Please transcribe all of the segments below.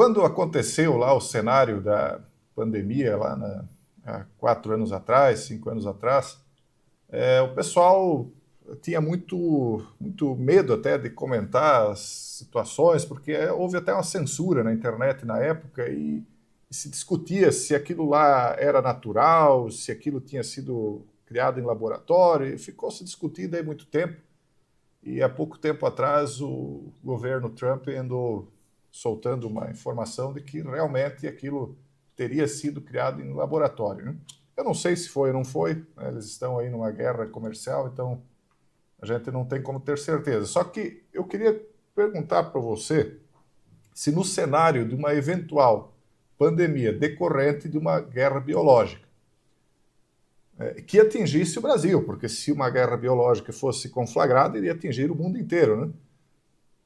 quando aconteceu lá o cenário da pandemia, há 4 anos atrás, 5 anos atrás, o pessoal tinha muito medo até de comentar as situações, porque houve até uma censura na internet na época e se discutia se aquilo lá era natural, se aquilo tinha sido criado em laboratório, e ficou se discutindo aí muito tempo. E há pouco tempo atrás o governo Trump andou soltando uma informação de que realmente aquilo teria sido criado em laboratório, né? Eu não sei se foi ou não foi, né? Eles estão aí numa guerra comercial, então a gente não tem como ter certeza. Só que eu queria perguntar para você se no cenário de uma eventual pandemia decorrente de uma guerra biológica, que atingisse o Brasil, porque se uma guerra biológica fosse conflagrada, iria atingir o mundo inteiro, né?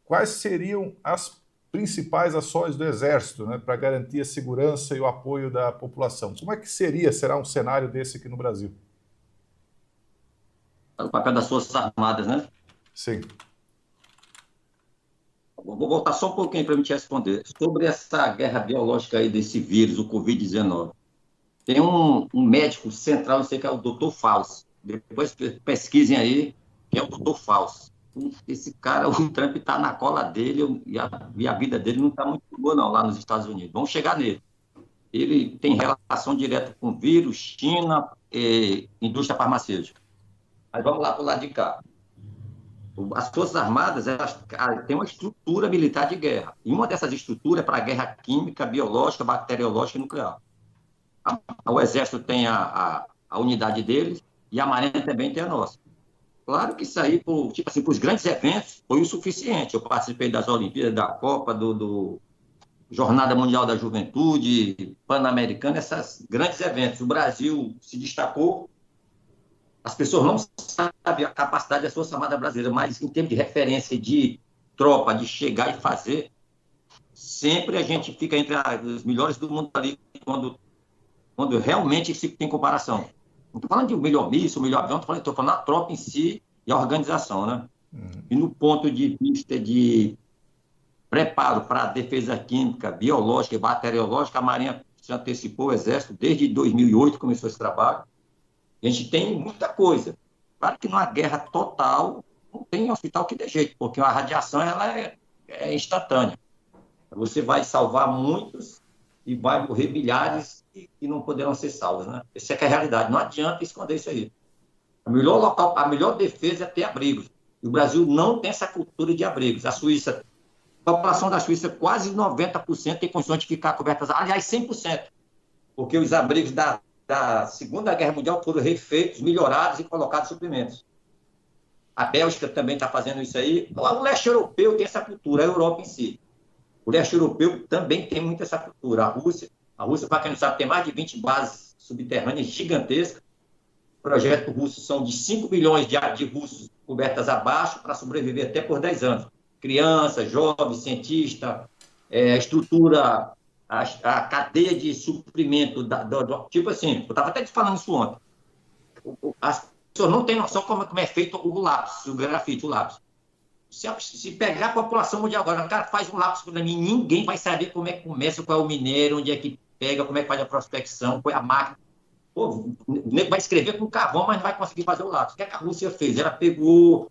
Quais seriam as principais ações do Exército, né, para garantir a segurança e o apoio da população? Como é que será um cenário desse aqui no Brasil? O papel das Forças Armadas, né? Sim. Vou voltar só um pouquinho para me te responder. Sobre essa guerra biológica aí desse vírus, o Covid-19. Tem um médico central, não sei que é o Dr. Fauci. Depois pesquisem aí quem é o Dr. Fauci. Esse cara, o Trump está na cola dele e a vida dele não está muito boa, não, lá nos Estados Unidos. Vamos chegar nele. Ele tem relação direta com vírus, China, indústria farmacêutica. Mas vamos lá para o lado de cá. As Forças Armadas elas têm uma estrutura militar de guerra. E uma dessas estruturas é para a guerra química, biológica, bacteriológica e nuclear. O Exército tem a unidade deles e a Marinha também tem a nossa. Claro que isso aí, tipo assim, para os grandes eventos, foi o suficiente. Eu participei das Olimpíadas, da Copa, do Jornada Mundial da Juventude, Pan-Americana, esses grandes eventos. O Brasil se destacou. As pessoas não sabem a capacidade das Forças Armadas brasileiras, mas em termos de referência de tropa, de chegar e fazer, sempre a gente fica entre os melhores do mundo ali quando realmente se tem comparação. Não estou falando de o melhor míssil, o melhor avião, estou falando da tropa em si e a organização, né? E no ponto de vista de preparo para a defesa química, biológica e bacteriológica, a Marinha se antecipou, o Exército, desde 2008 começou esse trabalho. A gente tem muita coisa. Claro que numa guerra total, não tem hospital que dê jeito, porque a radiação ela é instantânea. Você vai salvar muitos e vai morrer milhares que não poderão ser salvos, né? Essa é que é a realidade. Não adianta esconder isso aí. O melhor local, a melhor defesa é ter abrigos. E o Brasil não tem essa cultura de abrigos. A população da Suíça, quase 90% tem condições de ficar cobertas, aliás, 100%, porque os abrigos da Segunda Guerra Mundial foram refeitos, melhorados e colocados suprimentos. A Bélgica também está fazendo isso aí. O leste europeu tem essa cultura, a Europa em si. O leste europeu também tem muito essa cultura. A Rússia, para quem não sabe, tem mais de 20 bases subterrâneas gigantescas. O projeto russo são de 5 milhões de russos cobertas abaixo para sobreviver até por 10 anos. Criança, jovem, cientista, estrutura, a cadeia de suprimento. Tipo assim, eu estava até te falando isso ontem. As pessoas não têm noção como é feito o lápis, o grafite, o lápis. Se pegar a população mundial agora, o cara faz um lápis para mim, ninguém vai saber como é que começa, qual é o minério, onde é que pega, como é que faz a prospecção, qual é a máquina. Pô, vai escrever com carvão, mas não vai conseguir fazer o lápis. O que a Rússia fez? Ela pegou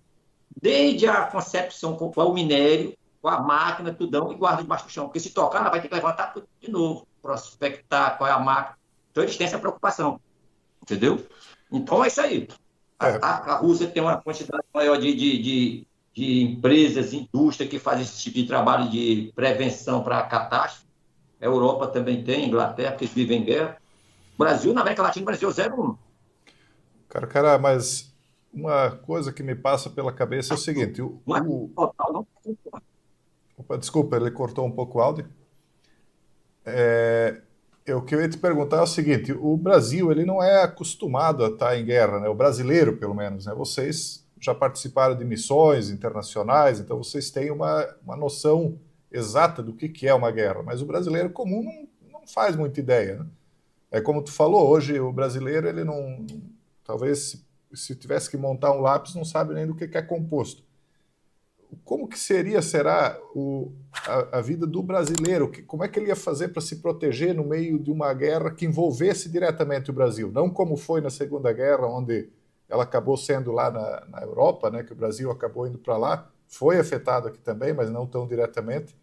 desde a concepção, qual é o minério, com a máquina, tudão, e guarda debaixo do chão. Porque se tocar, ela vai ter que levantar tudo de novo, prospectar qual é a máquina. Então, eles têm essa preocupação, entendeu? Então, é isso aí. É, A Rússia tem uma quantidade maior de empresas, indústria que fazem esse tipo de trabalho de prevenção para catástrofe. A Europa também tem, Inglaterra, porque eles vivem em guerra. O Brasil, na América Latina, o Brasil é 0,1. cara, mas uma coisa que me passa pela cabeça é o seguinte: Não é total, não. opa, desculpa, ele cortou um pouco o áudio. O que eu ia te perguntar é o seguinte: o Brasil ele não é acostumado a estar em guerra, né? O brasileiro, pelo menos, né? Vocês já participaram de missões internacionais, então vocês têm uma noção exata do que é uma guerra, mas o brasileiro comum não faz muita ideia, né? É como tu falou, hoje o brasileiro, ele não. Talvez se tivesse que montar um lápis, não sabe nem do que é composto. como que será a vida do brasileiro? Como é que ele ia fazer para se proteger no meio de uma guerra que envolvesse diretamente o Brasil? Não como foi na Segunda Guerra, onde ela acabou sendo lá na Europa, né, que o Brasil acabou indo para lá, foi afetado aqui também, mas não tão diretamente.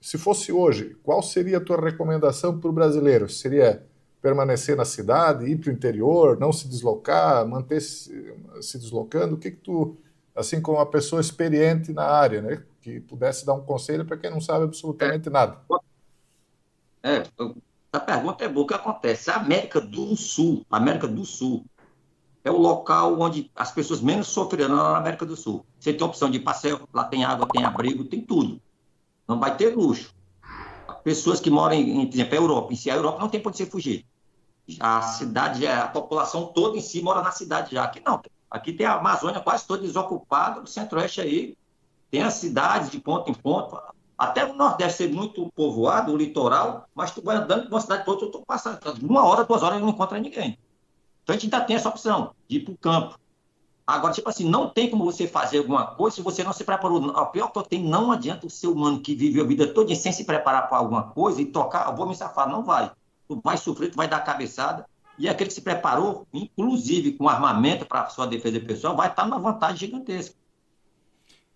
Se fosse hoje, qual seria a tua recomendação para o brasileiro? Seria permanecer na cidade, ir para o interior, não se deslocar, manter-se deslocando? O que tu, assim como uma pessoa experiente na área, né, que pudesse dar um conselho para quem não sabe absolutamente nada? É, a pergunta é boa. O que acontece? A América do Sul, é o local onde as pessoas menos sofrerão na América do Sul. Você tem opção de passeio, lá tem água, tem abrigo, tem tudo. Não vai ter luxo. Pessoas que moram por exemplo, a Europa, em si, a Europa não tem por onde você fugir. A cidade, a população toda em si mora na cidade já. Aqui não. Aqui tem a Amazônia quase toda desocupada, o Centro-Oeste aí tem as cidades de ponta em ponta. Até o Nordeste ser muito povoado, o litoral, mas tu vai andando de uma cidade para outra, eu estou passando 1 hora, 2 horas, não encontra ninguém. Então a gente ainda tem essa opção de ir para o campo. Agora, tipo assim, não tem como você fazer alguma coisa se você não se preparou. A pior que eu tenho, não adianta o ser humano que viveu a vida toda sem se preparar para alguma coisa e tocar, eu vou me safar, não vai. Tu vai sofrer, tu vai dar cabeçada. E aquele que se preparou, inclusive com armamento para sua defesa pessoal, vai estar numa vantagem gigantesca.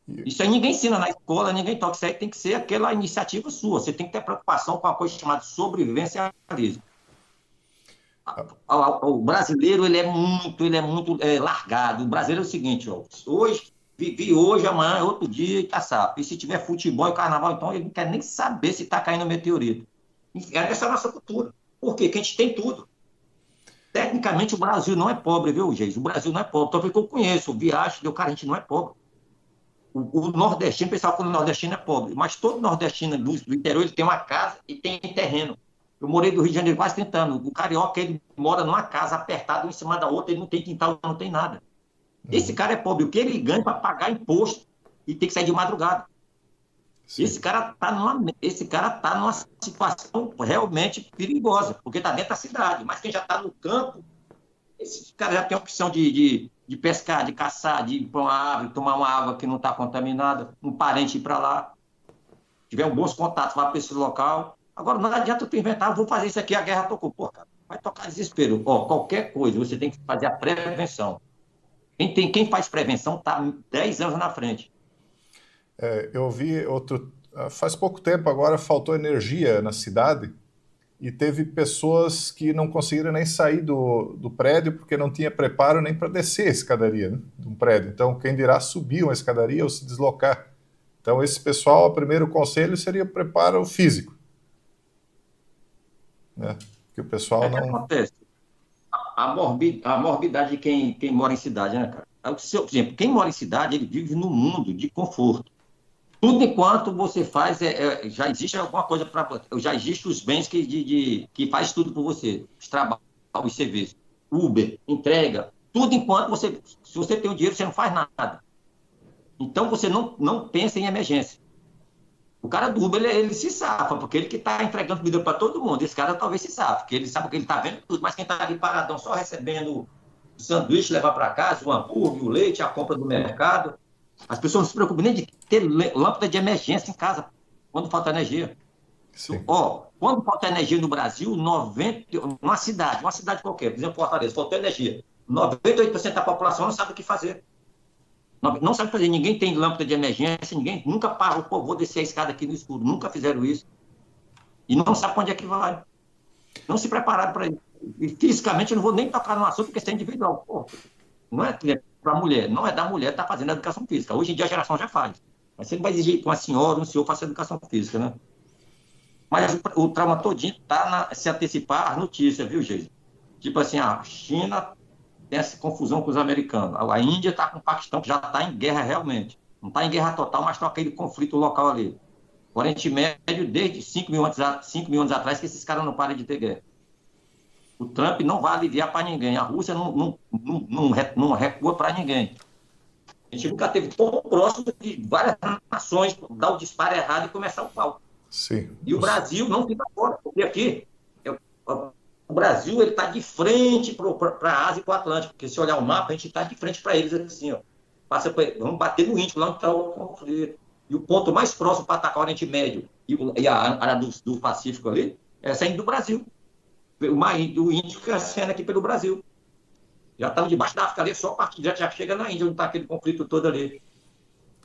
Isso aí ninguém ensina na escola, ninguém toca. Isso aí tem que ser aquela iniciativa sua. Você tem que ter preocupação com uma coisa chamada sobrevivência e realismo. O brasileiro ele é muito largado. O brasileiro é o seguinte, ó, hoje, vivi hoje, amanhã é outro dia e caçar. E se tiver futebol e carnaval, então ele não quer nem saber se está caindo meteorito. Essa é a nossa cultura. Por quê? Porque a gente tem tudo. Tecnicamente, o Brasil não é pobre, viu, gente? O Brasil não é pobre. Então, porque eu conheço, viajo, cara, a gente não é pobre. O nordestino, o pessoal fala que o nordestino é pobre, mas todo nordestino do interior ele tem uma casa e tem terreno. Eu morei do Rio de Janeiro quase 30 anos. O carioca, ele mora numa casa apertada em cima da outra, ele não tem quintal, não tem nada. Esse cara é pobre. O que ele ganha para pagar imposto e tem que sair de madrugada? Sim. Esse cara tá numa situação realmente perigosa, porque está dentro da cidade. Mas quem já está no campo, esse cara já tem a opção de pescar, de caçar, de ir para uma árvore, tomar uma água que não está contaminada, um parente ir para lá, tiver um bons contatos, vai para esse local. Agora, não adianta tu inventar, vou fazer isso aqui, a guerra tocou. Pô, cara, vai tocar desespero. Ó, qualquer coisa, você tem que fazer a prevenção. Quem faz prevenção está 10 anos na frente. Eu vi faz pouco tempo agora, faltou energia na cidade e teve pessoas que não conseguiram nem sair do prédio porque não tinha preparo nem para descer a escadaria, né, de um prédio. Então, quem dirá subir uma escadaria ou se deslocar. Então, esse pessoal, o primeiro conselho seria preparo físico. Né? Que o pessoal não... O que acontece? A morbidade de quem mora em cidade, né, cara? Por exemplo, quem mora em cidade, ele vive num mundo de conforto. Tudo enquanto você faz, já existe alguma coisa para... Já existem os bens que faz tudo por você. Os trabalhos, os serviços. Uber, entrega. Tudo enquanto se você tem o dinheiro, você não faz nada. Então, você não pensa em emergência. O cara do Uber, ele se safa, porque ele que está entregando comida para todo mundo. Esse cara talvez se safe, porque ele sabe que ele está vendo tudo, mas quem está ali paradão só recebendo o sanduíche, levar para casa, o hambúrguer, o leite, a compra do mercado. As pessoas não se preocupam nem de ter lâmpada de emergência em casa, quando falta energia. Quando falta energia no Brasil, uma cidade qualquer, por exemplo, Fortaleza, faltou energia. 98% da população não sabe o que fazer. Não sabe fazer, ninguém tem lâmpada de emergência, ninguém nunca parou, pô, vou descer a escada aqui no escuro, nunca fizeram isso. E não sabe para onde é que vai. Não se prepararam para isso. E fisicamente eu não vou nem tocar no assunto, porque isso é individual. Pô, não é para a mulher, não é da mulher estar fazendo a educação física. Hoje em dia a geração já faz. Mas você não vai exigir que uma senhora, um senhor faça educação física, né? Mas o trauma todinho está se antecipar às notícias, viu, gente? Tipo assim, a China tem essa confusão com os americanos. A Índia está com o Paquistão, que já está em guerra realmente. Não está em guerra total, mas está aquele conflito local ali. O Oriente Médio, desde 5 mil anos atrás, que esses caras não param de ter guerra. O Trump não vai aliviar para ninguém. A Rússia não recua para ninguém. A gente nunca teve tão próximo de várias nações dar o disparo errado e começar o pau. Sim. E o Brasil não fica fora, porque aqui o Brasil está de frente para a Ásia e para o Atlântico, porque se olhar o mapa, a gente está de frente para eles assim, ó. Vamos bater no Índico, lá onde está o conflito. E o ponto mais próximo para atacar o Oriente Médio e a área do Pacífico ali é saindo do Brasil. O Índio crescendo aqui pelo Brasil. Já estamos debaixo da África ali, só a partir já chega na Índia, onde está aquele conflito todo ali.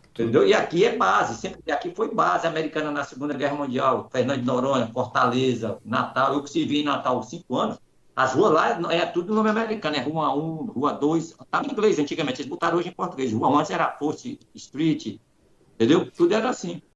Entendeu? E aqui é base, sempre aqui foi base americana na Segunda Guerra Mundial, Fernando de Noronha, Fortaleza, Natal. Eu que servi em Natal 5 anos, as ruas lá é tudo nome americano, é Rua 1, Rua 2, estava em inglês antigamente, eles botaram hoje em português. Rua 1 era Fourth Street, entendeu? Tudo era assim.